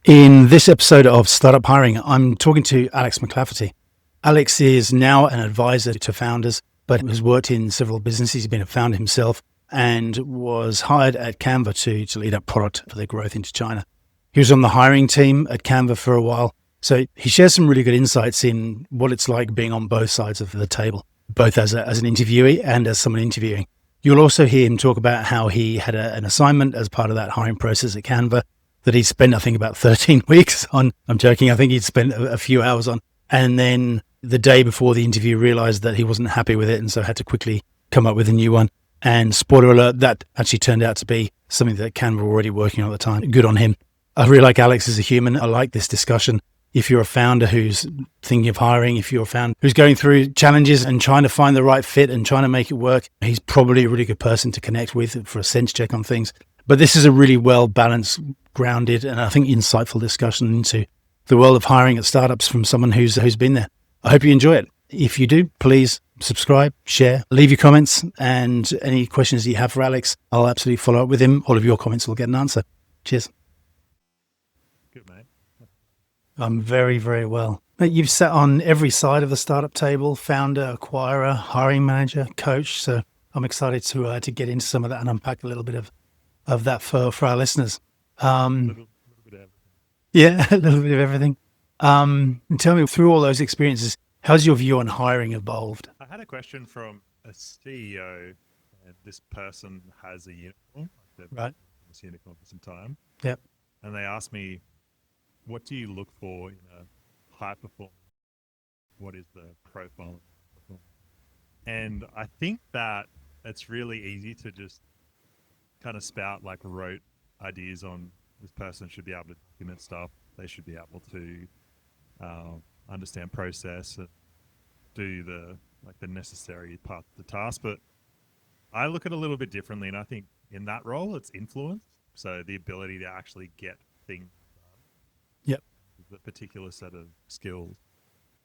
In this episode of Startup Hiring, I'm talking to Alex McCafferty. Alex is now an advisor to founders, but has worked in several businesses. He's been a founder himself and was hired at Canva to lead up product for their growth into China. He was on the hiring team at Canva for a while. So he shares some really good insights in what it's like being on both sides of the table, both as an interviewee and as someone interviewing. You'll also hear him talk about how he had an assignment as part of that hiring process at Canva that he spent, I think, about 13 weeks on. I'm joking. I think he'd spent a few hours on. And then the day before the interview realized that he wasn't happy with it and so had to quickly come up with a new one. And spoiler alert, that actually turned out to be something that Canva were already working on at the time. Good on him. I really like Alex as a human. I like this discussion. If you're a founder who's thinking of hiring, if you're a founder who's going through challenges and trying to find the right fit and trying to make it work, he's probably a really good person to connect with for a sense check on things. But this is a really well-balanced, grounded, and I think insightful discussion into the world of hiring at startups from someone who's been there. I hope you enjoy it. If you do, please subscribe, share, leave your comments, and any questions that you have for Alex, I'll absolutely follow up with him. All of your comments will get an answer. Cheers. Good, mate. I'm very, very well. Mate, you've sat on every side of the startup table: founder, acquirer, hiring manager, coach. So I'm excited to get into some of that and unpack a little bit of that for our listeners. A little bit of everything. Yeah, a little bit of everything. Tell me, through all those experiences, how's your view on hiring evolved? I had a question from a CEO, and this person has a unicorn. They've Right. been this unicorn for some time. Yep. And they asked me, what do you look for in a high performer? What is the profile of a performer? And I think that it's really easy to just kind of spout like rote ideas on this person should be able to document stuff. They should be able to understand process and do the necessary part of the task. But I look at it a little bit differently, and I think in that role, it's influence. So the ability to actually get things done. Yep. The particular set of skills.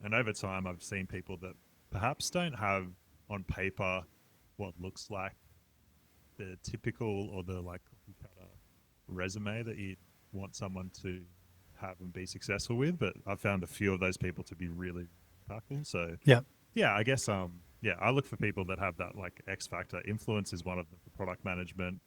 And over time, I've seen people that perhaps don't have on paper what looks like the typical or the like resume that you want someone to have and be successful with, but I've found a few of those people to be really impactful. So yeah, I guess I look for people that have that like X factor. Influence is one of them for product management,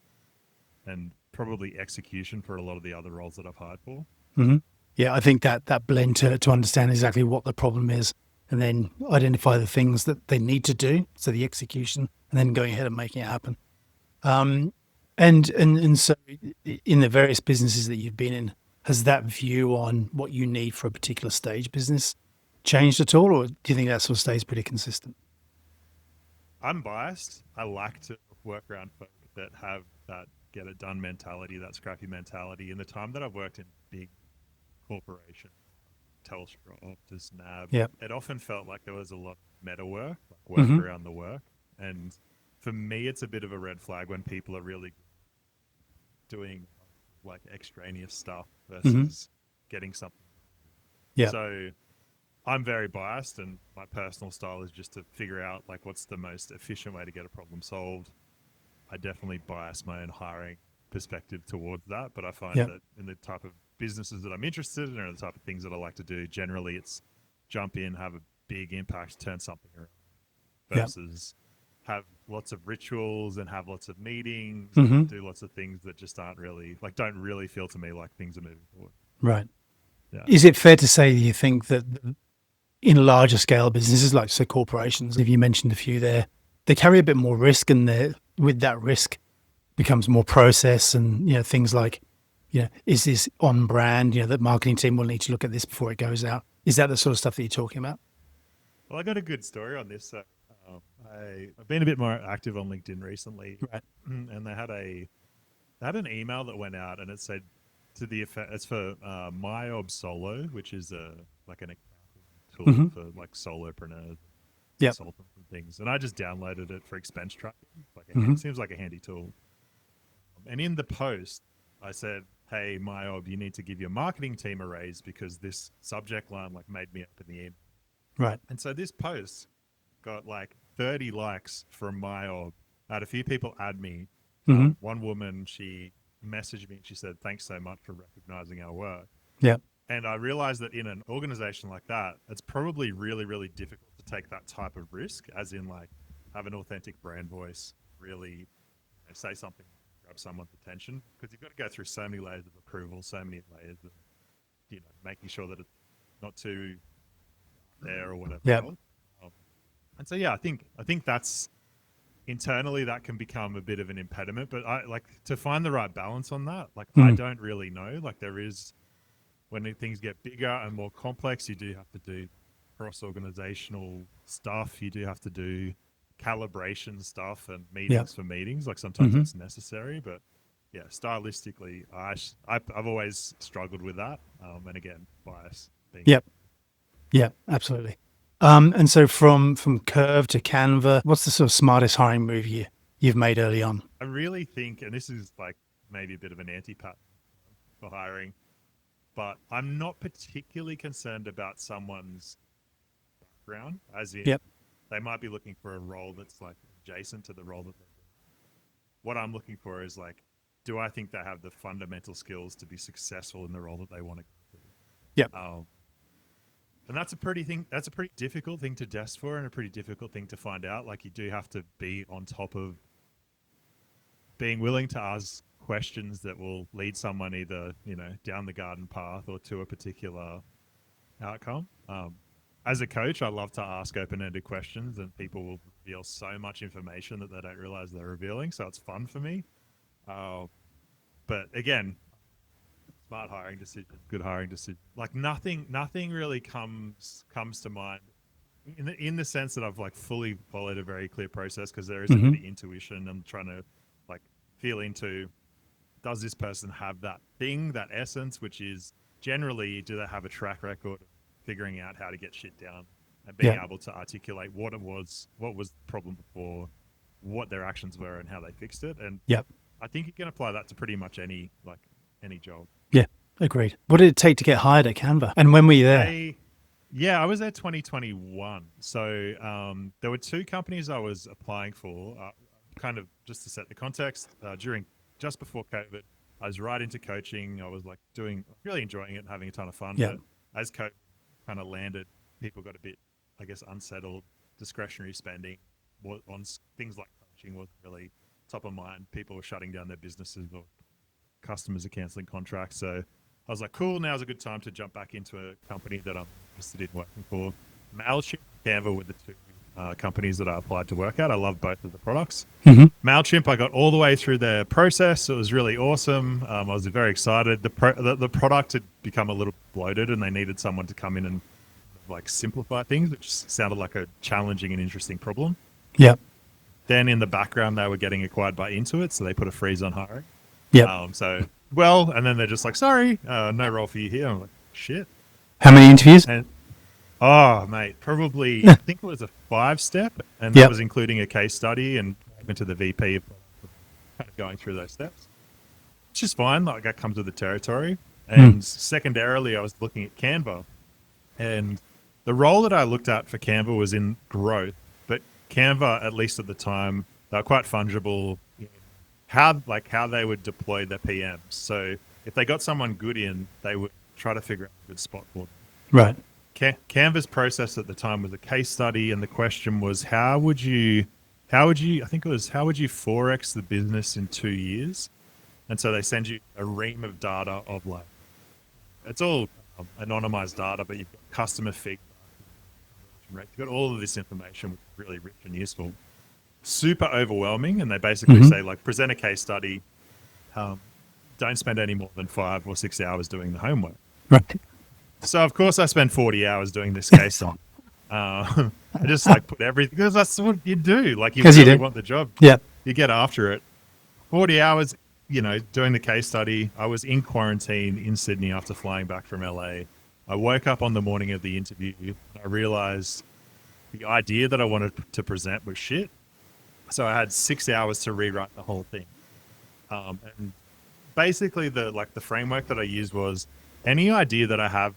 and probably execution for a lot of the other roles that I've hired for. Mm-hmm. Yeah, I think that blend to understand exactly what the problem is and then identify the things that they need to do, so the execution, and then going ahead and making it happen. And so in the various businesses that you've been in, has that view on what you need for a particular stage business changed at all, or do you think that sort of stays pretty consistent? I'm biased. I like to work around folk that have that get it done mentality, that scrappy mentality. In the time that I've worked in big corporations, Telstra, Optus, NAB, it often felt like there was a lot of meta work, around the work. And for me, it's a bit of a red flag when people are really doing like extraneous stuff versus getting something. Yeah. So I'm very biased, and my personal style is just to figure out like what's the most efficient way to get a problem solved. I definitely bias my own hiring perspective towards that, but I find that in the type of businesses that I'm interested in or the type of things that I like to do, generally it's jump in, have a big impact, turn something around versus have lots of rituals and have lots of meetings, and do lots of things that just aren't really like, don't really feel to me like things are moving forward. Right. Yeah. Is it fair to say you think that in larger scale businesses, like say corporations, if you mentioned a few there, they carry a bit more risk, and with that risk becomes more process and, things like, is this on brand? That marketing team will need to look at this before it goes out. Is that the sort of stuff that you're talking about? Well, I got a good story on this. I've been a bit more active on LinkedIn recently, Right. And they had an email that went out, and it said to the effect, it's for MyOb Solo, which is an accounting tool for like solopreneurs, consultants and things. And I just downloaded it for expense tracking. It seems like a handy tool. And in the post, I said, "Hey, MyOb, you need to give your marketing team a raise because this subject line made me up in the email." Right. And so this post got 30 likes from MyOb. I had a few people add me. One woman, she messaged me and she said, "Thanks so much for recognizing our work." Yeah. And I realized that in an organization like that, it's probably really, really difficult to take that type of risk, as in like have an authentic brand voice, really say something, grab someone's attention, because you've got to go through so many layers of approval, so many layers of, making sure that it's not too there or whatever Yeah. else. And so, yeah, I think that's internally that can become a bit of an impediment, but I like to find the right balance on that. Like, I don't really know. Like, there is, when things get bigger and more complex, you do have to do cross-organizational stuff. You do have to do calibration stuff and meetings for meetings. Like, sometimes that's necessary, but yeah, stylistically, I've always struggled with that. And again, bias. Yep. Yeah, absolutely. And so from Curve to Canva, what's the sort of smartest hiring move you've made early on? I really think, and this is like maybe a bit of an anti-pat for hiring, but I'm not particularly concerned about someone's background, as in they might be looking for a role that's like adjacent to the role that they're doing. What I'm looking for is like, do I think they have the fundamental skills to be successful in the role that they want to do? Yep. And that's a pretty difficult thing to test for, and a pretty difficult thing to find out. Like, you do have to be on top of being willing to ask questions that will lead someone either, down the garden path or to a particular outcome. As a coach, I love to ask open-ended questions, and people will reveal so much information that they don't realize they're revealing. So it's fun for me. But again, smart hiring decision, good hiring decision. Like, nothing really comes to mind in the sense that I've like fully followed a very clear process, because there is a bit of intuition. I'm trying to like feel into, does this person have that thing, that essence, which is generally, do they have a track record of figuring out how to get shit done and being able to articulate what was the problem before, what their actions were, and how they fixed it. And I think you can apply that to pretty much any job. Yeah, agreed. What did it take to get hired at Canva? And when were you there? I was there 2021. So there were two companies I was applying for. Kind of just to set the context, just before COVID, I was right into coaching. I was like really enjoying it and having a ton of fun. Yeah. But as COVID kind of landed, people got a bit, I guess, unsettled. Discretionary spending on things like coaching wasn't really top of mind. People were shutting down their businesses, or customers are canceling contracts. So I was like, cool, now's a good time to jump back into a company that I'm interested in working for. MailChimp, Canva were the two companies that I applied to work at. I love both of the products. MailChimp, I got all the way through the process. It was really awesome. I was very excited. The product had become a little bloated, and they needed someone to come in and like simplify things, which sounded like a challenging and interesting problem. Yeah. Then in the background, they were getting acquired by Intuit, so they put a freeze on hiring. Yeah. And then they're just like, sorry, no role for you here. I'm like, shit. How many interviews? And mate, probably, I think it was a 5-step, and that was including a case study, and went to the VP of kind of going through those steps, which is fine. Like, that comes with the territory. And secondarily, I was looking at Canva, and the role that I looked at for Canva was in growth, but Canva, at least at the time, they were quite fungible in how they would deploy their PMs. So if they got someone good in, they would try to figure out a good spot for them. Right. Canva's process at the time was a case study, and the question was, how would you 4x the business in 2 years? And so they send you a ream of data of like, it's all anonymized data, but you've got customer feedback, you've got all of this information, which is really rich and useful. Super overwhelming, and they basically say, like, present a case study, don't spend any more than 5 or 6 hours doing the homework. Right. So of course I spent 40 hours doing this case on. I just like put everything, because that's what you do. Like, you really want the job. Yeah. You get after it. 40 hours, doing the case study. I was in quarantine in Sydney after flying back from LA. I woke up on the morning of the interview. I realized the idea that I wanted to present was shit. So I had 6 hours to rewrite the whole thing. And basically the framework that I used was, any idea that I have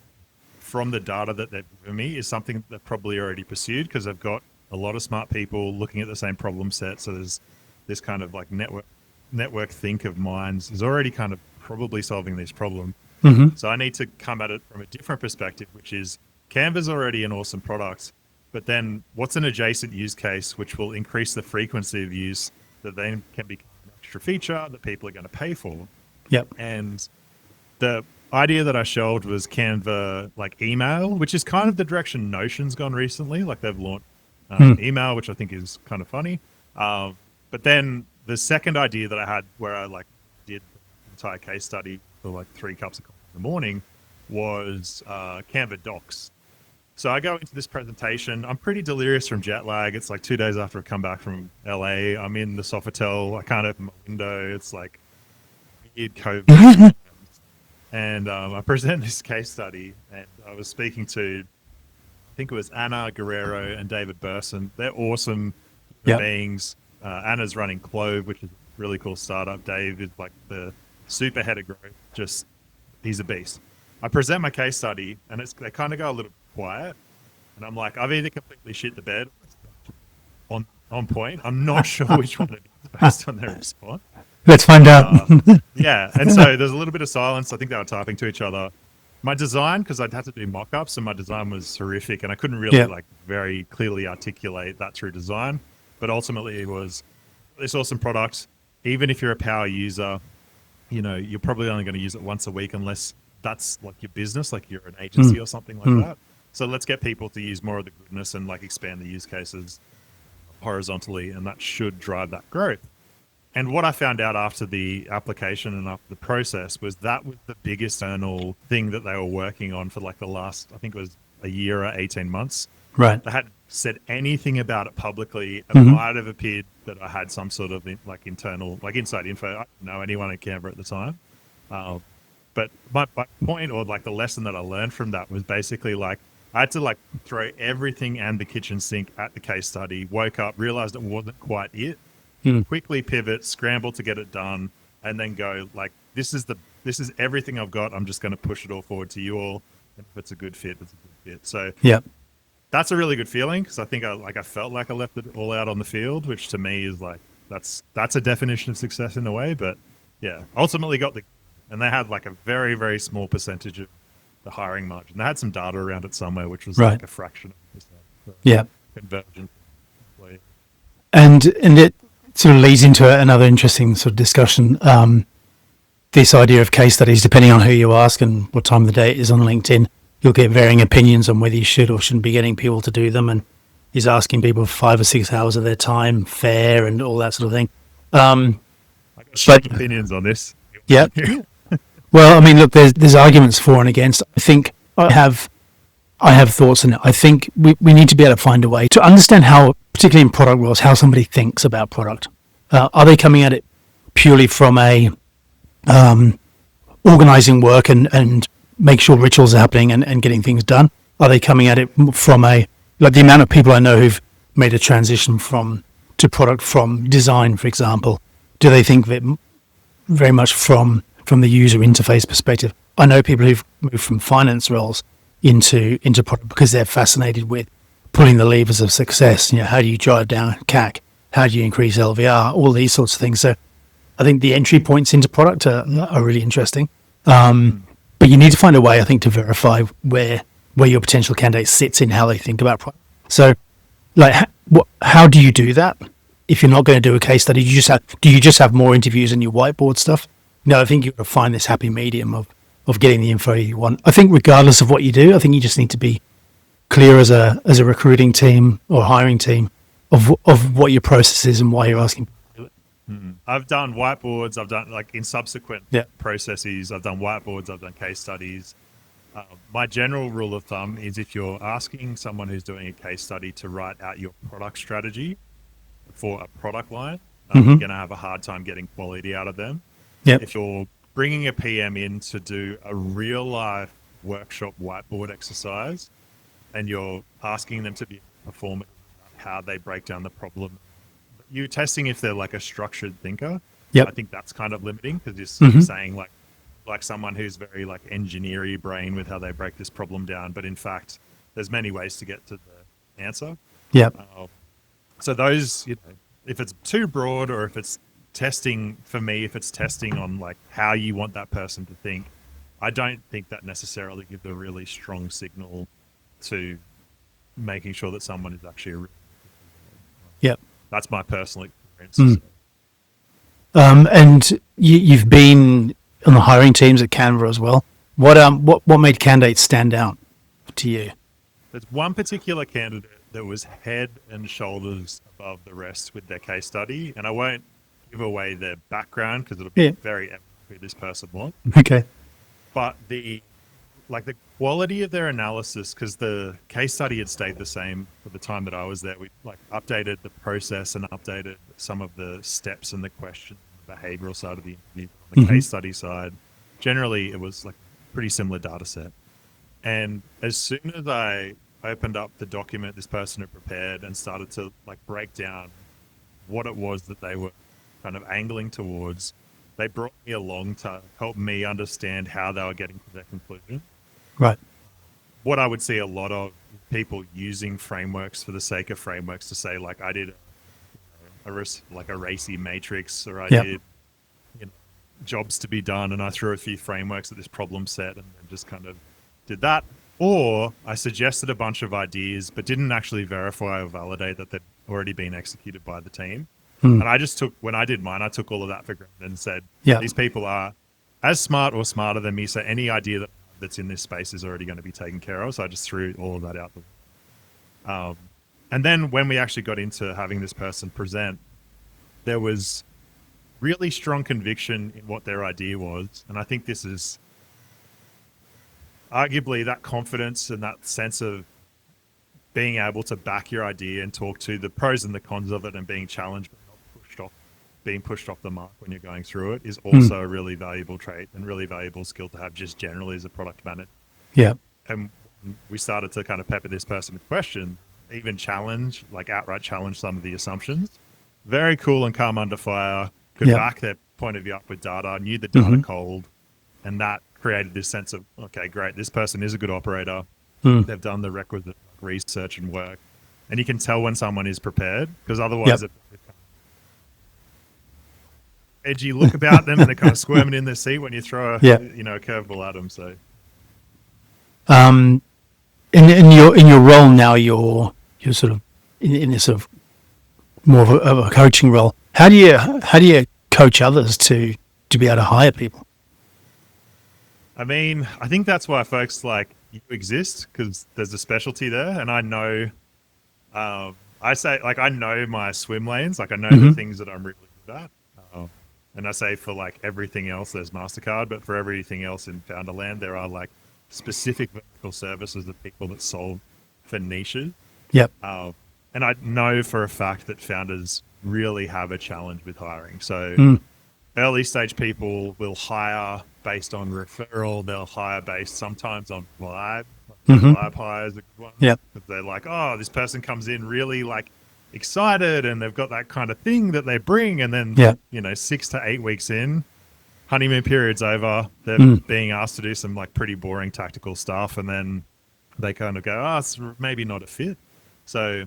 from the data that they've given me is something that they've probably already pursued, because I've got a lot of smart people looking at the same problem set. So there's this kind of like network think of minds is already kind of probably solving this problem. Mm-hmm. So I need to come at it from a different perspective, which is Canva's already an awesome product, but then what's an adjacent use case which will increase the frequency of use that then can become an extra feature that people are going to pay for? Yep. And the idea that I shelved was Canva like email, which is kind of the direction Notion's gone recently. Like they've launched email, which I think is kind of funny. But then the second idea that I had where I like did the entire case study for like 3 cups of coffee in the morning was Canva Docs. So I go into this presentation. I'm pretty delirious from jet lag. It's like 2 days after I come back from LA. I'm in the Sofitel. I can't open my window. It's like weird COVID. And I present this case study, and I was speaking to, I think it was Anna Guerrero and David Burson. They're awesome human beings. Anna's running Clove, which is a really cool startup. Dave is like the super head of growth. Just, he's a beast. I present my case study, and they kind of go a little quiet. And I'm like, I've either completely shit the bed on point. I'm not sure which one it is based on their response. Let's find out. Yeah. And so there's a little bit of silence. I think they were typing to each other. My design, because I'd had to do mock-ups, and my design was horrific, and I couldn't really like very clearly articulate that through design. But ultimately it was this awesome product. Even if you're a power user, you know, you're probably only going to use it once a week unless that's like your business, like you're an agency or something like that. So let's get people to use more of the goodness and like expand the use cases horizontally, and that should drive that growth. And what I found out after the application and after the process was that was the biggest internal thing that they were working on for like the last, I think it was a year or 18 months. Right. They hadn't said anything about it publicly. It might have appeared that I had some sort of like internal, like inside info. I didn't know anyone at Canva at the time. But my point, or like the lesson that I learned from that, was basically like I had to like throw everything and the kitchen sink at the case study, woke up, realized it wasn't quite it, quickly pivot, scramble to get it done, and then go like, this is everything I've got. I'm just going to push it all forward to you all. And if it's a good fit, it's a good fit. So that's a really good feeling, because I think I felt like I left it all out on the field, which to me is like, that's a definition of success in a way. But yeah, ultimately and they had like a very, very small percentage of the hiring margin. They had some data around it somewhere, which was like a fraction of conversion. And it sort of leads into another interesting sort of discussion. This idea of case studies, depending on who you ask and what time of the day it is on LinkedIn, you'll get varying opinions on whether you should or shouldn't be getting people to do them. And he's asking people for 5 or 6 hours of their time, fair, and all that sort of thing. I got opinions on this. Yeah. Well, I mean, look, there's arguments for and against. I think I have thoughts on it. I think we need to be able to find a way to understand how, particularly in product roles, how somebody thinks about product. Are they coming at it purely from a organizing work and make sure rituals are happening and getting things done? Are they coming at it from like the amount of people I know who've made a transition to product from design, for example? Do they think of it very much from the user interface perspective? I know people who've moved from finance roles into product because they're fascinated with pulling the levers of success. You know, how do you drive down CAC? How do you increase LVR? All these sorts of things. So I think the entry points into product are really interesting. But you need to find a way, I think, to verify where your potential candidate sits in how they think about product. So, like, how do you do that? If you're not going to do a case study, do you just have more interviews and your whiteboard stuff? No, I think you've got to find this happy medium of getting the info you want. I think regardless of what you do, I think you just need to be clear as a recruiting team or hiring team of what your process is and why you're asking. I've done whiteboards. I've done like in subsequent processes. I've done whiteboards. I've done case studies. My general rule of thumb is if you're asking someone who's doing a case study to write out your product strategy for a product line, you're going to have a hard time getting quality out of them. If you're bringing a PM in to do a real life workshop whiteboard exercise and you're asking them to be performant how they break down the problem, you're testing if they're like a structured thinker. I think that's kind of limiting, because you're saying like someone who's very like engineering brain with how they break this problem down, but in fact there's many ways to get to the answer. So those, you know, if it's too broad, or if it's testing, for me, if it's testing on like how you want that person to think, I don't think that necessarily gives a really strong signal to making sure that someone is actually a. Yep. That's my personal experience. Mm. And you've been on the hiring teams at Canva as well. What made candidates stand out to you? There's one particular candidate that was head and shoulders above the rest with their case study, and I won't give away their background because it'll be very evident who this person was. Okay. But the quality of their analysis, because the case study had stayed the same for the time that I was there. We updated the process and updated some of the steps and the questions, the behavioral side of the interview. On the case study side, generally it was pretty similar data set. And as soon as I opened up the document this person had prepared and started to break down what it was that they were kind of angling towards, they brought me along to help me understand how they were getting to their conclusion. Right. What I would see a lot of people using frameworks for the sake of frameworks to say, I did a racy matrix, or I did jobs to be done, and I threw a few frameworks at this problem set and then just kind of did that. Or I suggested a bunch of ideas but didn't actually verify or validate that they'd already been executed by the team. And I just when I did mine, I took all of that for granted and said, these people are as smart or smarter than me, so any idea that's in this space is already going to be taken care of. So I just threw all of that out. And then when we actually got into having this person present, there was really strong conviction in what their idea was. And I think this is arguably that confidence and that sense of being able to back your idea and talk to the pros and the cons of it and being challenged but not being pushed off the mark when you're going through it is also a really valuable trait and really valuable skill to have just generally as a product manager. Yeah. And we started to kind of pepper this person with questions, even outright challenge some of the assumptions. Very cool and calm under fire, could back their point of view up with data, knew the data cold, and that created this sense of, okay, great, this person is a good operator. They've done the requisite research and work. And you can tell when someone is prepared, because otherwise it's edgy look about them and they're kind of squirming in their seat when you throw a curveball at them. So in your role now, you're sort of in this sort of more of a coaching role. How do you coach others to be able to hire people? I mean, I think that's why folks like you exist, because there's a specialty there. And I know, I know my swim lanes, I know the things that I'm really good at. And I say for everything else, there's MasterCard, but for everything else in Founderland, there are specific vertical services of people that solve for niches. Yep. And I know for a fact that founders really have a challenge with hiring. So early stage people will hire based on referral. They'll hire based sometimes on vibe. Vibe hire is a good one. Yep. Because they're oh, this person comes in really excited and they've got that kind of thing that they bring. And then, 6 to 8 weeks in, honeymoon period's over. They're being asked to do some pretty boring tactical stuff. And then they kind of go, oh, it's maybe not a fit. So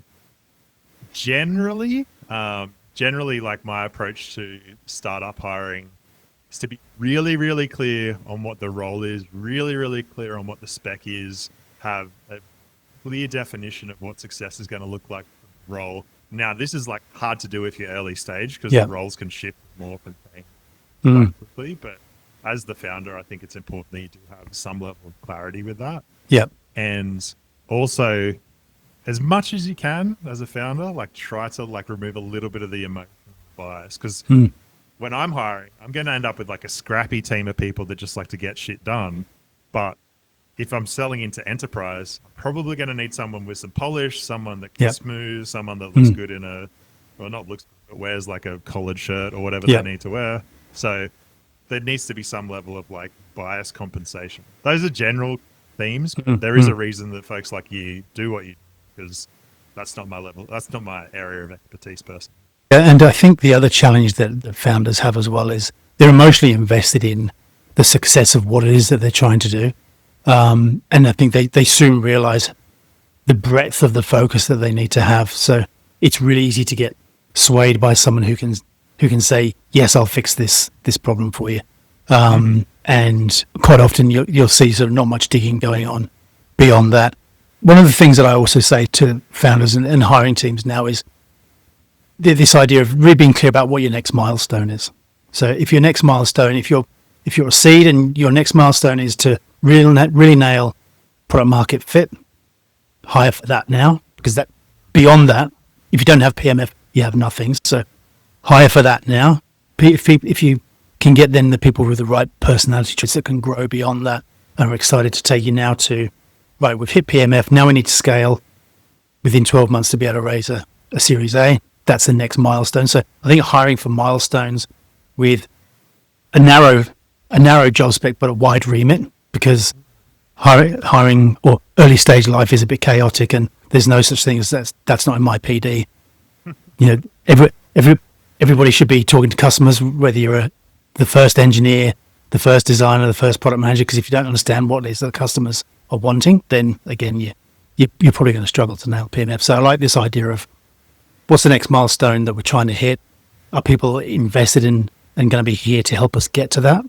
generally, my approach to startup hiring is to be really, really clear on what the role is, really, really clear on what the spec is, have a clear definition of what success is going to look like for the role. Now, this is hard to do if you're early stage because the roles can shift more up and quite quickly. But as the founder, I think it's important that you do have some level of clarity with that. Yep. And also, as much as you can as a founder, try to remove a little bit of the emotional bias, because when I'm hiring, I'm going to end up with a scrappy team of people that just like to get shit done. But if I'm selling into enterprise, I'm probably going to need someone with some polish, someone that can smooth, someone that looks good not looks good, but wears a collared shirt or whatever they need to wear. So there needs to be some level of bias compensation. Those are general themes. There is a reason that folks like you do what you do, because that's not my level. That's not my area of expertise personally. And I think the other challenge that the founders have as well is they're emotionally invested in the success of what it is that they're trying to do. And I think they soon realize the breadth of the focus that they need to have. So it's really easy to get swayed by someone who can say, yes, I'll fix this problem for you. And quite often you'll see sort of not much digging going on beyond that. One of the things that I also say to founders and hiring teams now is this idea of really being clear about what your next milestone is. So if your next milestone, if you're a seed and your next milestone is to really nail product market fit, hire for that now, because that beyond that, if you don't have PMF, you have nothing. So hire for that now. If you can get then the people with the right personality traits that can grow beyond that and are excited to take you now to, right, we've hit PMF, now we need to scale within 12 months to be able to raise a Series A. That's the next milestone. So I think hiring for milestones with a narrow job spec but a wide remit, because hiring or early stage life is a bit chaotic and there's no such thing as that's not in my PD. You know, everybody should be talking to customers, whether you're the first engineer, the first designer, the first product manager, because if you don't understand what it is that customers are wanting, then again, you're probably going to struggle to nail PMF. So I like this idea of what's the next milestone that we're trying to hit? Are people invested in and going to be here to help us get to that?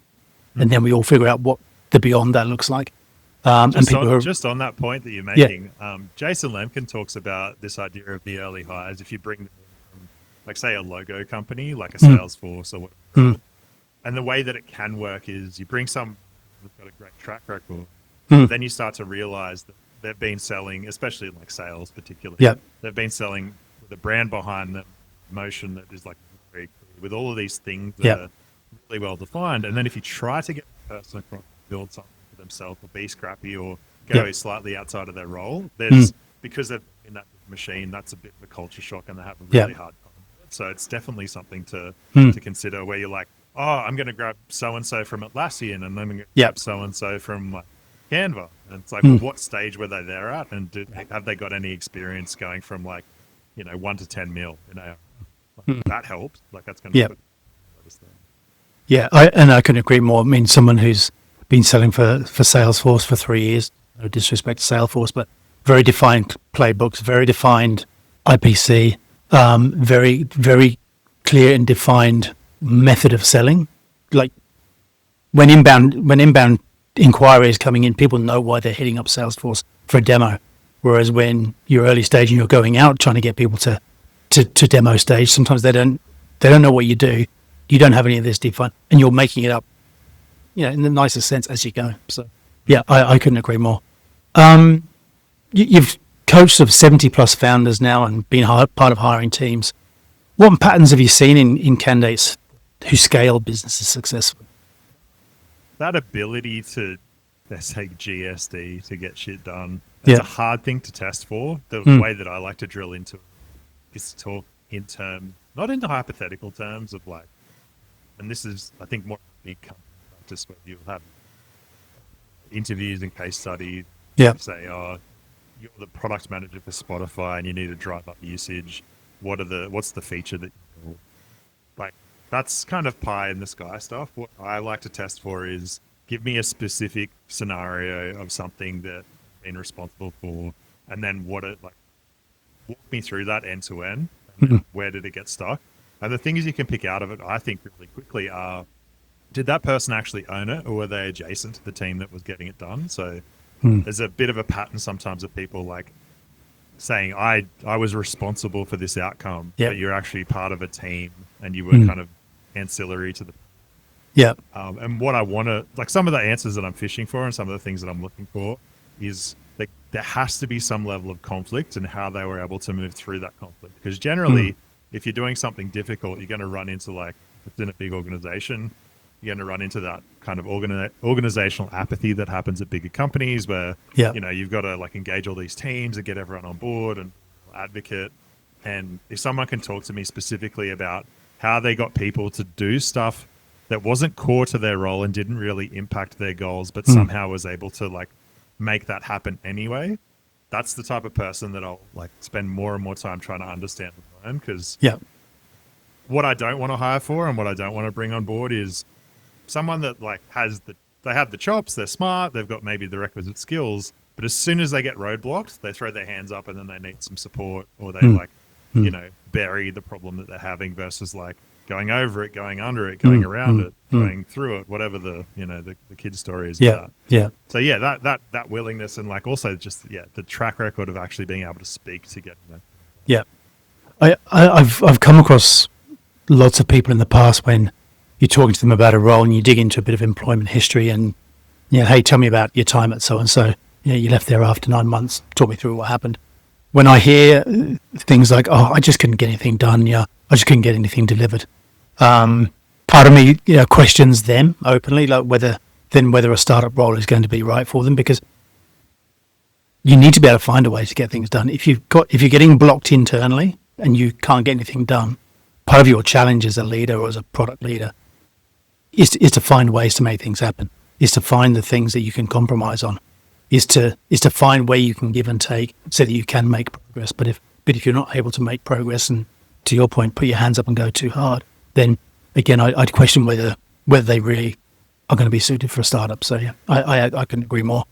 And then we all figure out what the beyond that looks like. Just on that point that you're making, Jason Lemkin talks about this idea of the early hires. If you bring them from, like, say, a logo company, like a Salesforce or whatever, and the way that it can work is you bring some who've got a great track record, then you start to realize that they've been selling, especially in like sales particularly, they've been selling with a brand behind them, motion that is like very clear, with all of these things that are really well defined. And then if you try to get the person across, build something for themselves or be scrappy or go slightly outside of their role, there's because they're in that machine, that's a bit of a culture shock and they have a really hard time with it. So it's definitely something to consider, where you're like, oh, I'm going to grab so-and-so from Atlassian and then I'm going to grab so-and-so from like Canva. And it's like, well, what stage were they there at? And have they got any experience going from like, 1 to 10 mil? That helps. Like that's going to put Yeah, I couldn't agree more. I mean, someone who's been selling for Salesforce for 3 years, no disrespect to Salesforce, but very defined playbooks, very defined IPC, very, very clear and defined method of selling. Like when inbound inquiry is coming in, people know why they're hitting up Salesforce for a demo. Whereas when you're early stage and you're going out trying to get people to demo stage, sometimes they don't know what you do. You don't have any of this defined, and you're making it up, in the nicest sense as you go. So, I couldn't agree more. You've coached of 70 plus founders now and been part of hiring teams. What patterns have you seen in candidates who scale businesses successfully? That ability to, let's say, GSD, to get shit done. It's a hard thing to test for. The way that I like to drill into it is to talk in terms, not into hypothetical terms of like, and this is, I think, more big company practice where you'll have interviews and case studies. Say, oh, you're the product manager for Spotify and you need to drive up usage. What's the feature that you like? That's kind of pie in the sky stuff. What I like to test for is give me a specific scenario of something that I've been responsible for, and then walk me through that end to end. Where did it get stuck? And the things you can pick out of it, I think, really quickly are, did that person actually own it, or were they adjacent to the team that was getting it done? So there's a bit of a pattern sometimes of people like saying, I was responsible for this outcome, but you're actually part of a team and you were kind of ancillary to the and what I want to, like, some of the answers that I'm fishing for and some of the things that I'm looking for is that there has to be some level of conflict and how they were able to move through that conflict. Because generally, if you're doing something difficult, you're going to run into, like, within a big organization, you're going to run into that kind of organizational apathy that happens at bigger companies where, you've got to like engage all these teams and get everyone on board and advocate. And if someone can talk to me specifically about how they got people to do stuff that wasn't core to their role and didn't really impact their goals, but somehow was able to like make that happen anyway, that's the type of person that I'll like spend more and more time trying to understand and learn. Because what I don't want to hire for and what I don't want to bring on board is someone that like they have the chops, they're smart, they've got maybe the requisite skills, but as soon as they get roadblocked, they throw their hands up and then they need some support, or they bury the problem that they're having versus like going over it, going under it, going around it, going through it, whatever the kid's story is about. Yeah. So yeah, that willingness, and like also just the track record of actually being able to speak to get there. Yeah. I've come across lots of people in the past when you're talking to them about a role and you dig into a bit of employment history and, hey, tell me about your time at so-and-so. You left there after 9 months. Talk me through what happened. When I hear things like, I just couldn't get anything done. I just couldn't get anything delivered. Part of me, questions them openly, like whether a startup role is going to be right for them, because you need to be able to find a way to get things done. If you're getting blocked internally and you can't get anything done, part of your challenge as a leader or as a product leader is to find ways to make things happen, is to find the things that you can compromise on, is to find where you can give and take so that you can make progress. But if you're not able to make progress and, to your point, put your hands up and go too hard, then again, I'd question whether they really are going to be suited for a startup. So yeah, I couldn't agree more.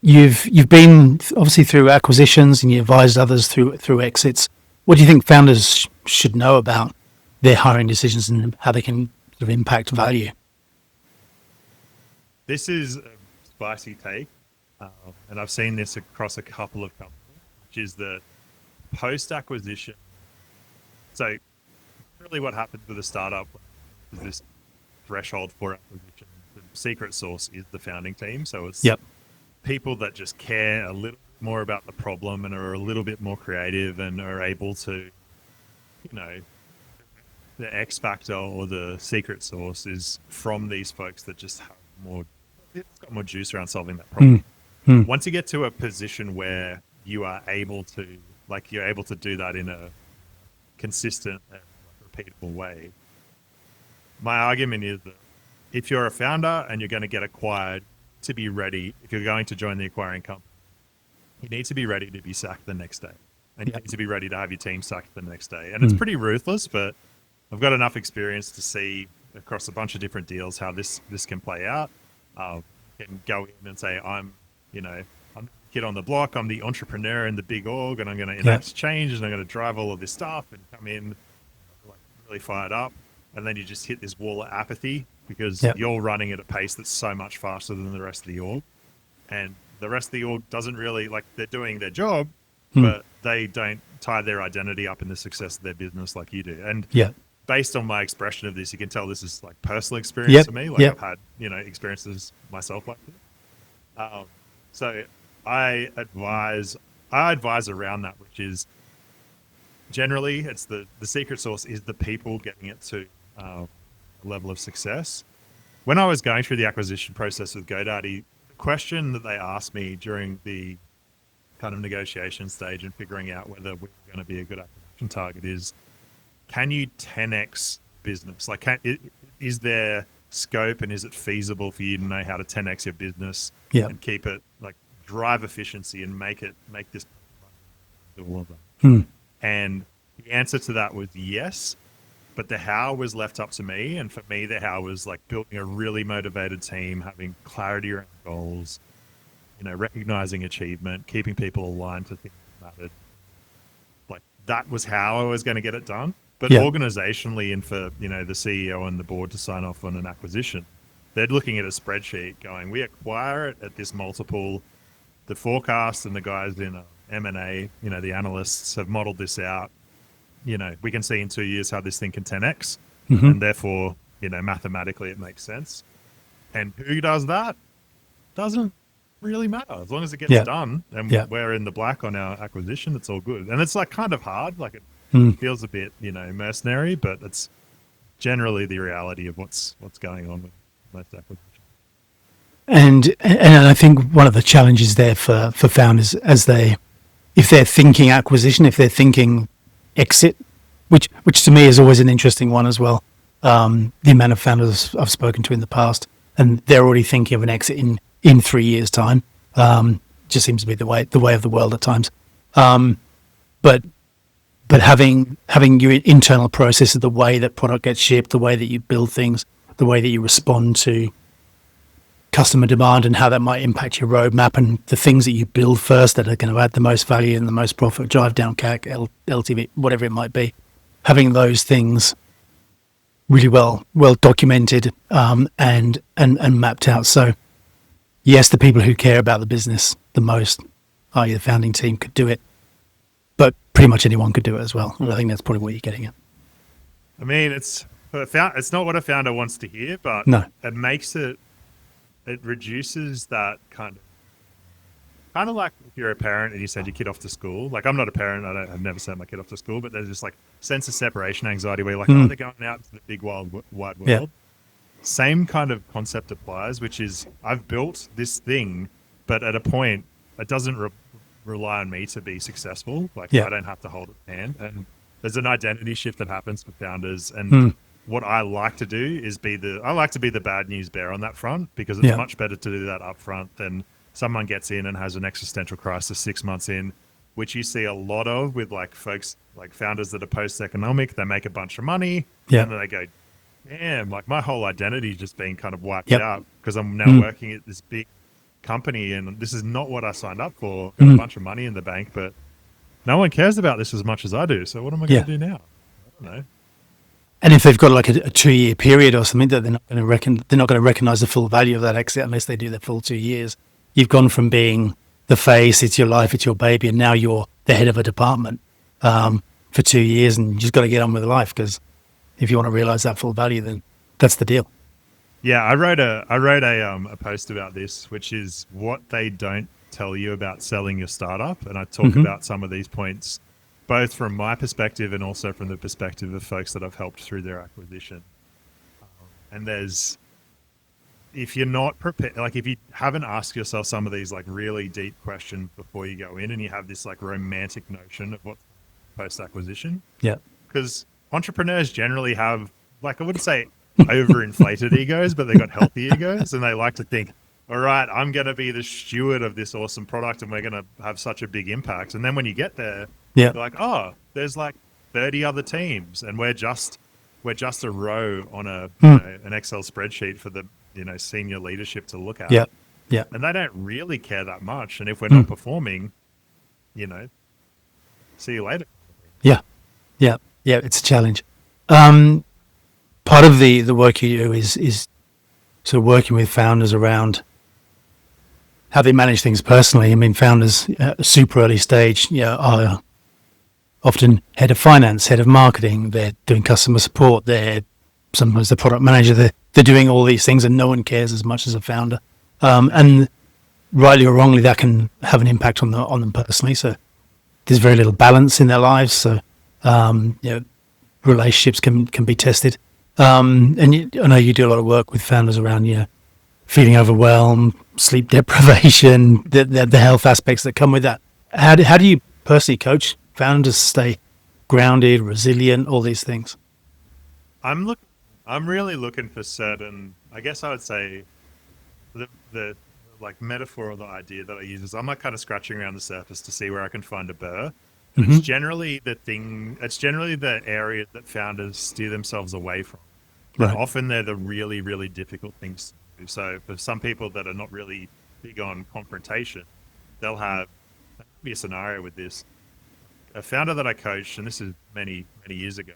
You've been obviously through acquisitions and you advised others through exits. What do you think founders should know about their hiring decisions and how they can sort of impact value? This is a spicy take, and I've seen this across a couple of companies, which is that post-acquisition. So really what happens with a startup is this threshold for acquisition. The secret sauce is the founding team. So it's people that just care a little bit more about the problem and are a little bit more creative and are able to, the X factor or the secret sauce is from these folks that just have it's got more juice around solving that problem. Once you get to a position where you are able to, you're able to do that in a consistent and repeatable way, my argument is that if you're a founder and you're going to get acquired, to be ready, if you're going to join the acquiring company, you need to be ready to be sacked the next day. And you need to be ready to have your team sacked the next day. And it's pretty ruthless, but I've got enough experience to see across a bunch of different deals how this can play out. Can go in and say, I'm the kid on the block, I'm the entrepreneur in the big org, and I'm going to enact change, and I'm going to drive all of this stuff and come in really fired up. And then you just hit this wall of apathy because you're running at a pace that's so much faster than the rest of the org. And the rest of the org doesn't really, they're doing their job, but they don't tie their identity up in the success of their business like you do. And based on my expression of this, you can tell this is personal experience for me. I've had, experiences myself like this. So I advise around that, which is generally it's the secret sauce is the people getting it to a level of success. When I was going through the acquisition process with GoDaddy, the question that they asked me during the kind of negotiation stage and figuring out whether we're going to be a good acquisition target is, can you 10x business? Is there scope and is it feasible for you to know how to 10x your business and keep it drive efficiency and make this do all of that? And the answer to that was yes, but the how was left up to me. And for me, the how was building a really motivated team, having clarity around goals, recognizing achievement, keeping people aligned to things that mattered. That was how I was going to get it done. But organizationally, and for the CEO and the board to sign off on an acquisition, they're looking at a spreadsheet going, we acquire it at this multiple. The forecast and the guys in M&A, the analysts have modeled this out. We can see in 2 years how this thing can 10x, and therefore, mathematically it makes sense. And who does that doesn't really matter as long as it gets done. And we're in the black on our acquisition. It's all good, and it's kind of hard. It feels a bit, mercenary, but it's generally the reality of what's going on with most acquisitions. And I think one of the challenges there for founders if they're thinking acquisition, if they're thinking exit, which to me is always an interesting one as well. The amount of founders I've spoken to in the past, and they're already thinking of an exit in 3 years' time. Just seems to be the way of the world at times. But having your internal processes, the way that product gets shipped, the way that you build things, the way that you respond to customer demand and how that might impact your roadmap, and the things that you build first that are going to add the most value and the most profit, drive down CAC, LTV, whatever it might be. having those things really well documented and mapped out. So yes, the people who care about the business the most, i.e. the founding team, could do it, but pretty much anyone could do it as well. And I think that's probably what you're getting at. I mean, it's not what a founder wants to hear, but No. it reduces that kind of like if you're a parent and you send your kid off to school. Like, I'm not a parent, I've never sent my kid off to school, but there's this like sense of separation anxiety where you're like, oh, they're going out to the big wide world. Yeah. Same kind of concept applies, which is I've built this thing, but at a point it doesn't rely on me to be successful. Like, I don't have to hold its hand. And there's an identity shift that happens for founders. And what I like to do is I like to be the bad news bearer on that front, because it's much better to do that up front than someone gets in and has an existential crisis 6 months in, which you see a lot of with like folks, like founders that are post-economic. They make a bunch of money and then they go, damn, like my whole identity is just being kind of wiped out because I'm now working at this big company and this is not what I signed up for. Got a bunch of money in the bank, but no one cares about this as much as I do. So what am I going to do now? I don't know. And if they've got like a 2-year period or something that they're not going to recognize the full value of that exit unless they do the full 2 years. You've gone from being the face, it's your life, it's your baby, and now you're the head of a department for 2 years, and you just got to get on with life, because if you want to realize that full value, then that's the deal. Yeah, I wrote a post about this, which is what they don't tell you about selling your startup, and I talk about some of these points, both from my perspective and also from the perspective of folks that I've helped through their acquisition. And if you're not prepared, like if you haven't asked yourself some of these like really deep questions before you go in, and you have this like romantic notion of what's post-acquisition. Yeah. Because entrepreneurs generally have, like, I wouldn't say overinflated egos, but they've got healthy egos, and they like to think, all right, I'm going to be the steward of this awesome product and we're going to have such a big impact. And then when you get there, you're like, oh, there's like 30 other teams and we're just a row on an Excel spreadsheet for the senior leadership to look at. Yeah. Yeah. And they don't really care that much. And if we're not performing, see you later. Yeah. Yeah. Yeah. It's a challenge. Part of the work you do is sort of working with founders around how they manage things personally. I mean, founders at a super early stage, are often head of finance, head of marketing. They're doing customer support. They're sometimes the product manager. They're doing all these things, and no one cares as much as a founder. And rightly or wrongly, that can have an impact on them personally. So there's very little balance in their lives. So relationships can be tested. And I know you do a lot of work with founders around feeling overwhelmed, sleep deprivation, the health aspects that come with that. How do you personally coach founders to stay grounded, resilient, all these things? I'm really looking for certain, I guess I would say the like metaphor or the idea that I use is I'm like kind of scratching around the surface to see where I can find a burr. And it's generally the area that founders steer themselves away from. Right. And often they're the really, really difficult things to do. So for some people that are not really big on confrontation, there'll be a scenario with this. A founder that I coached, and this is many, many years ago,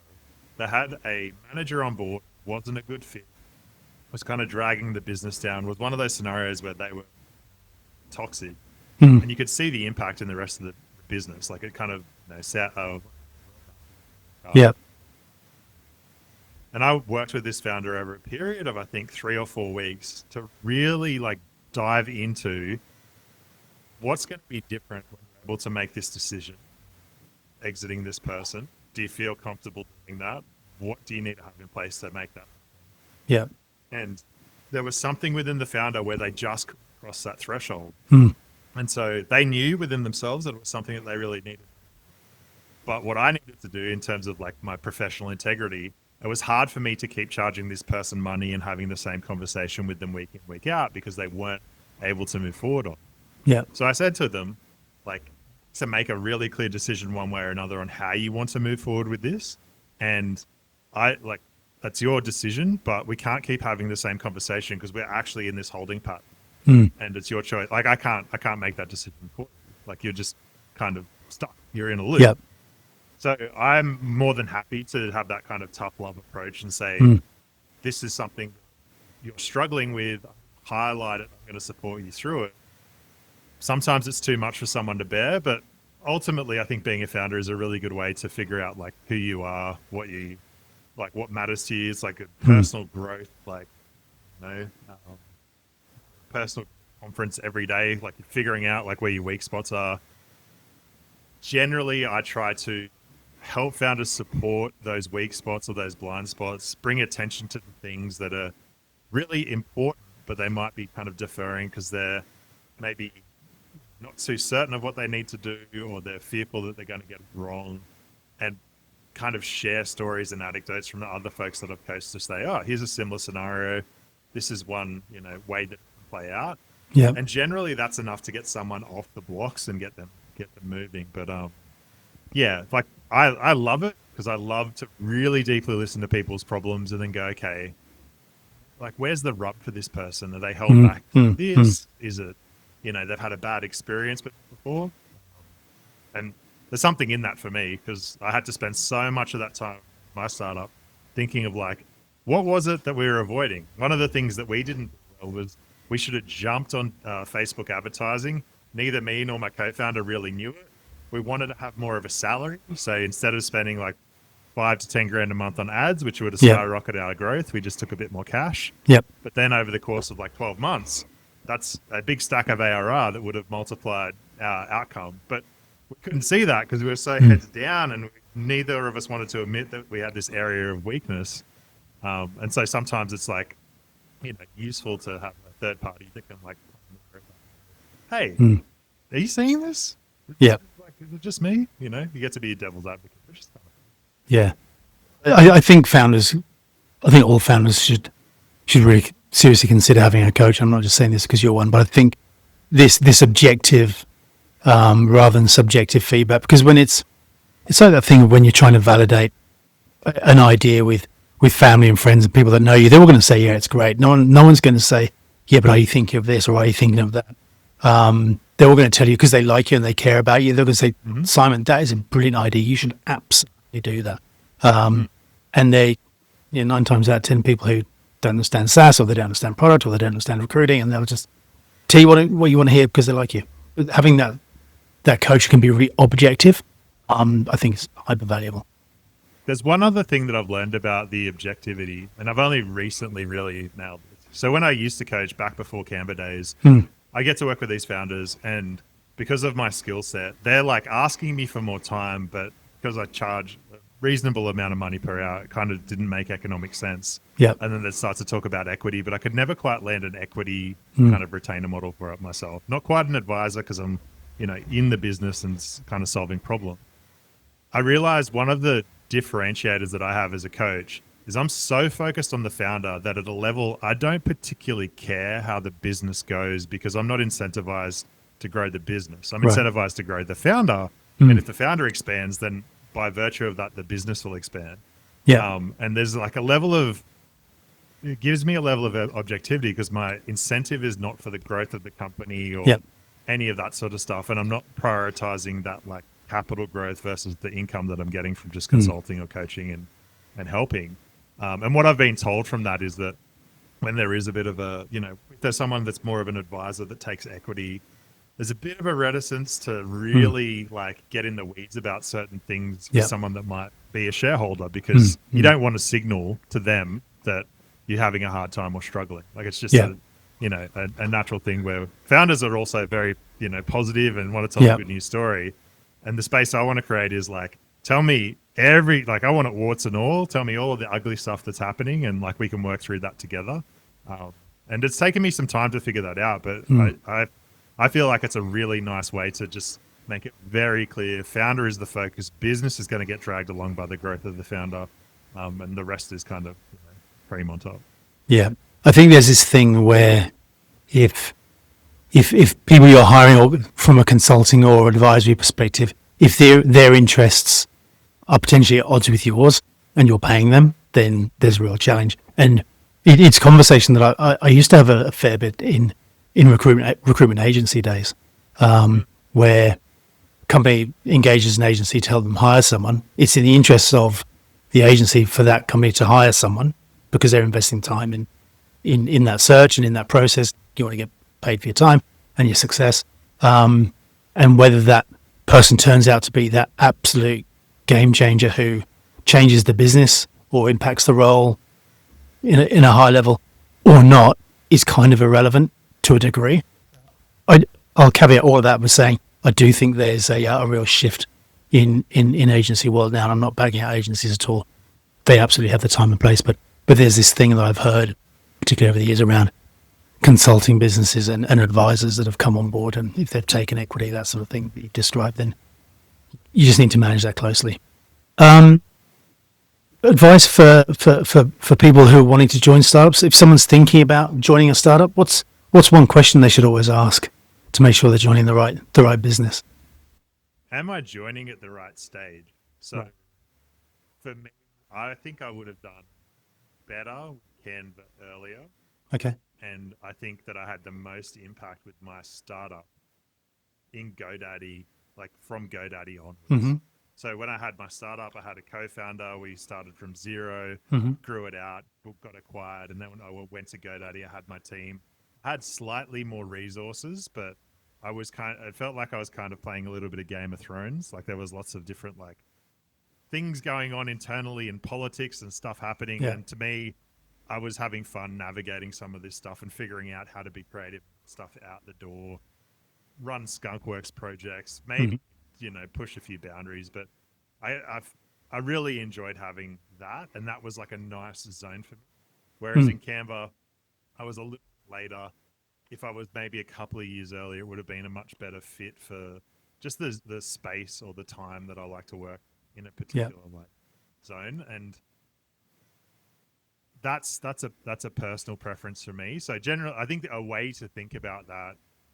they had a manager on board, wasn't a good fit, was kind of dragging the business down, was one of those scenarios where they were toxic. And you could see the impact in the rest of the business. Like it kind of set of And I worked with this founder over a period of, I think, 3 or 4 weeks to really like dive into what's going to be different when you're able to make this decision, exiting this person. Do you feel comfortable doing that? What do you need to have in place to make that? Yeah. And there was something within the founder where they just couldn't cross that threshold. And so they knew within themselves that it was something that they really needed. But what I needed to do in terms of like my professional integrity, it was hard for me to keep charging this person money and having the same conversation with them week in, week out, because they weren't able to move forward on. Yeah. So I said to them, like, to make a really clear decision one way or another on how you want to move forward with this. And that's your decision, but we can't keep having the same conversation because we're actually in this holding pattern. And it's your choice. Like I can't make that decision for you. Like you're just kind of stuck. You're in a loop. Yep. So I'm more than happy to have that kind of tough love approach and say, this is something you're struggling with, highlight it, I'm going to support you through it. Sometimes it's too much for someone to bear, but ultimately I think being a founder is a really good way to figure out like who you are, what you like, what matters to you. It's like a personal growth, like, you know, personal conference every day, like figuring out like where your weak spots are. Generally, I try to help founders support those weak spots or those blind spots, bring attention to the things that are really important, but they might be kind of deferring because they're maybe not too certain of what they need to do, or they're fearful that they're going to get it wrong, and kind of share stories and anecdotes from the other folks that I've coached to say, oh, here's a similar scenario. This is one, you know, way that it can play out. Yeah. And generally that's enough to get someone off the blocks and get them moving. But yeah, like I love it because I love to really deeply listen to people's problems and then go, okay, like where's the rub for this person? Are they held back for this? Is it, you know, they've had a bad experience before? And there's something in that for me because I had to spend so much of that time in my startup thinking of like, what was it that we were avoiding? One of the things that we didn't do well was we should have jumped on Facebook advertising. Neither me nor my co-founder really knew it. We wanted to have more of a salary. So instead of spending like 5 to 10 grand a month on ads, which would have skyrocketed our growth, we just took a bit more cash. Yep. But then over the course of like 12 months, that's a big stack of ARR that would have multiplied our outcome. But we couldn't see that because we were so heads down, and neither of us wanted to admit that we had this area of weakness. And so sometimes it's like, you know, useful to have a third party that can like, hey, are you seeing this? Yeah. Like, is it just me? You know, you get to be a devil's advocate. Yeah. I think all founders should really seriously consider having a coach. I'm not just saying this because you're one, but I think this objective rather than subjective feedback, because when it's like that thing of when you're trying to validate an idea with family and friends and people that know you, they're all going to say, yeah, it's great. No one's going to say, yeah, but are you thinking of this or are you thinking of that? They're all going to tell you because they like you and they care about you. They're going to say, Simon, that is a brilliant idea. You should absolutely do that. And they, 9 times out of 10 people who don't understand SaaS, or they don't understand product, or they don't understand recruiting, and they'll just tell you what you want to hear because they like you. Having that coach can be really objective. I think it's hyper valuable. There's one other thing that I've learned about the objectivity, and I've only recently really nailed it. So when I used to coach back before Canva days, I get to work with these founders, and because of my skill set, they're like asking me for more time, but because I charge a reasonable amount of money per hour, it kind of didn't make economic sense. Yeah. And then they start to talk about equity, but I could never quite land an equity kind of retainer model for it myself. Not quite an advisor because I'm, in the business and kind of solving problems. I realized one of the differentiators that I have as a coach is I'm so focused on the founder that at a level I don't particularly care how the business goes because I'm not incentivized to grow the business. I'm incentivized to grow the founder. And if the founder expands, then by virtue of that, the business will expand. Yeah. And there's like it gives me a level of objectivity because my incentive is not for the growth of the company or any of that sort of stuff. And I'm not prioritizing that like capital growth versus the income that I'm getting from just consulting or coaching and helping. And what I've been told from that is that when there is a bit of if there's someone that's more of an advisor that takes equity, there's a bit of a reticence to really like get in the weeds about certain things with someone that might be a shareholder because you don't want to signal to them that you're having a hard time or struggling. Like it's just a natural thing where founders are also very, positive and want to tell a good news story. And the space I want to create is like, tell me I want it warts and all, tell me all of the ugly stuff that's happening and like we can work through that together. And it's taken me some time to figure that out, but I feel like it's a really nice way to just make it very clear. Founder is the focus. Business is going to get dragged along by the growth of the founder. And the rest is kind of cream on top. Yeah. I think there's this thing where if people you're hiring or from a consulting or advisory perspective, if their interests are potentially at odds with yours and you're paying them, then there's a real challenge. And it's a conversation that I used to have a fair bit in recruitment agency days, where company engages an agency to help them hire someone, it's in the interests of the agency for that company to hire someone because they're investing time in that search and in that process. You want to get paid for your time and your success. And whether that person turns out to be that absolute game changer who changes the business or impacts the role in a high level or not is kind of irrelevant to a degree. I'll caveat all of that with saying I do think there's a real shift in agency world now, and I'm not bagging out agencies at all. They absolutely have the time and place, but there's this thing that I've heard, particularly over the years, around consulting businesses and advisors that have come on board, and if they've taken equity, that sort of thing that you described, then you just need to manage that closely. Advice for people who are wanting to join startups. If someone's thinking about joining a startup, what's one question they should always ask to make sure they're joining the right business? Am I joining at the right stage? So right. For me, I think I would have done better with Canva earlier. Okay. And I think that I had the most impact with my startup in GoDaddy, like from GoDaddy onwards. Mm-hmm. So when I had my startup, I had a co-founder. We started from zero, grew it out, got acquired. And then when I went to GoDaddy, I had my team. I had slightly more resources, but it felt like I was kind of playing a little bit of Game of Thrones. Like there was lots of different like things going on internally in politics and stuff happening. Yeah. And to me, I was having fun navigating some of this stuff and figuring out how to be creative, stuff out the door, run skunkworks projects, maybe, push a few boundaries. But I really enjoyed having that. And that was like a nice zone for me. Whereas in Canva, I was a little later. If I was maybe a couple of years earlier, it would have been a much better fit for just the space or the time that I like to work in a particular zone. And that's a personal preference for me. So generally, I think a way to think about that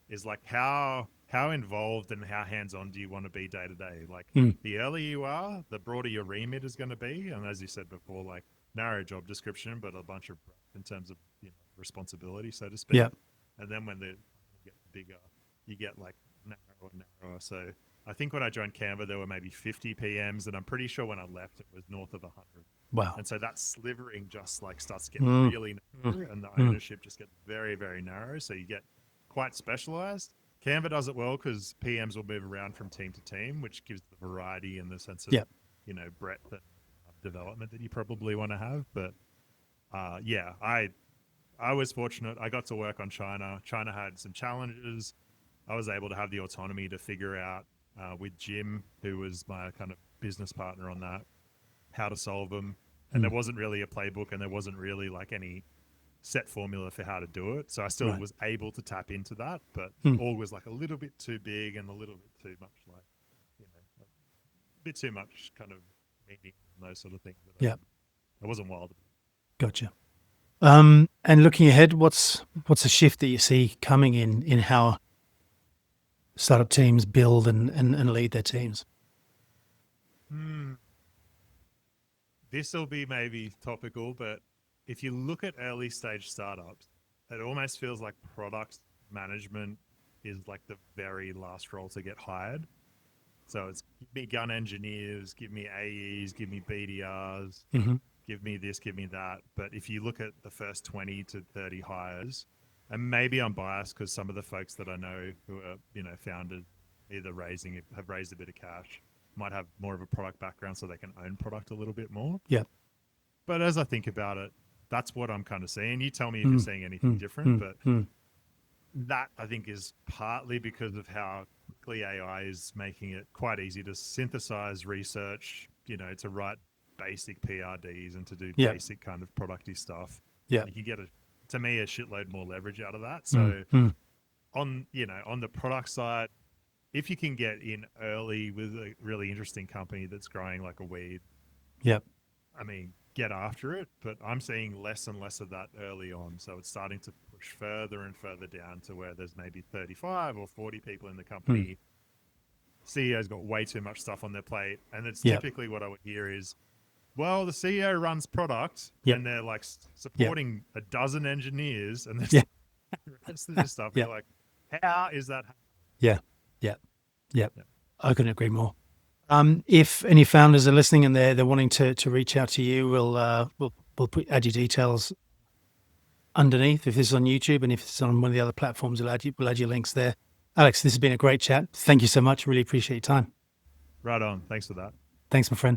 is like how involved and how hands-on do you want to be day to day? Like the earlier you are, the broader your remit is going to be. And as you said before, like narrow job description, but a bunch of in terms of responsibility, so to speak. Yeah. And then when they get bigger, you get like narrower and narrower. So I think when I joined Canva, there were maybe 50 PMs, and I'm pretty sure when I left, it was north of 100. Wow. And so that slivering just like starts to get really narrow, and the ownership just gets very, very narrow. So you get quite specialized. Canva does it well because PMs will move around from team to team, which gives the variety and the sense of, breadth and development that you probably want to have. But I was fortunate. I got to work on China. China had some challenges. I was able to have the autonomy to figure out with Jim, who was my kind of business partner on that, how to solve them. And there wasn't really a playbook, and there wasn't really like any set formula for how to do it. So I still was able to tap into that, but all was like a little bit too big and a little bit too much like, a bit too much kind of meaning and those sort of things. It wasn't wild. Gotcha. And looking ahead, what's a shift that you see coming in how startup teams build and lead their teams? This will be maybe topical, but if you look at early stage startups, it almost feels like product management is like the very last role to get hired. So it's give me gun engineers, give me AEs, give me BDRs, give me this, give me that. But if you look at the first 20 to 30 hires, and maybe I'm biased because some of the folks that I know who are, founded, either have raised a bit of cash, might have more of a product background so they can own product a little bit more. Yeah. But as I think about it, that's what I'm kind of seeing. You tell me if you're seeing anything different, but that I think is partly because of how quickly AI is making it quite easy to synthesize research, to write basic PRDs and to do basic kind of producty stuff. Yeah. You can get to me, a shitload more leverage out of that. So on the product side, if you can get in early with a really interesting company that's growing like a weed, I mean, get after it. But I'm seeing less and less of that early on. So it's starting to push further and further down to where there's maybe 35 or 40 people in the company. CEO's got way too much stuff on their plate. And it's typically what I would hear is, well, the CEO runs product and they're like supporting a dozen engineers and there's the rest of this stuff. You're like, how is that happening? Yeah. I couldn't agree more. If any founders are listening and they're wanting to reach out to you, we'll add your details underneath if this is on YouTube, and if it's on one of the other platforms, we'll add your links there. Alex, this has been a great chat. Thank you so much. Really appreciate your time. Right on. Thanks for that. Thanks, my friend.